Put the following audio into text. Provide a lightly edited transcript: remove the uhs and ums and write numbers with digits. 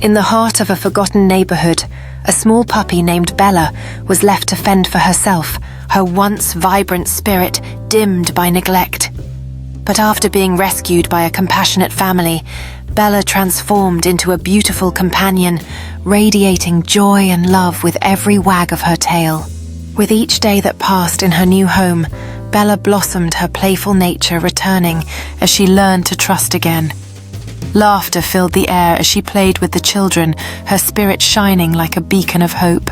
In the heart of a forgotten neighborhood, a small puppy named Bella was left to fend for herself, her once vibrant spirit dimmed by neglect. But after being rescued by a compassionate family, Bella transformed into a beautiful companion, radiating joy and love with every wag of her tail. With each day that passed in her new home, Bella blossomed, her playful nature returning as she learned to trust again. Laughter filled the air as she played with the children, her spirit shining like a beacon of hope.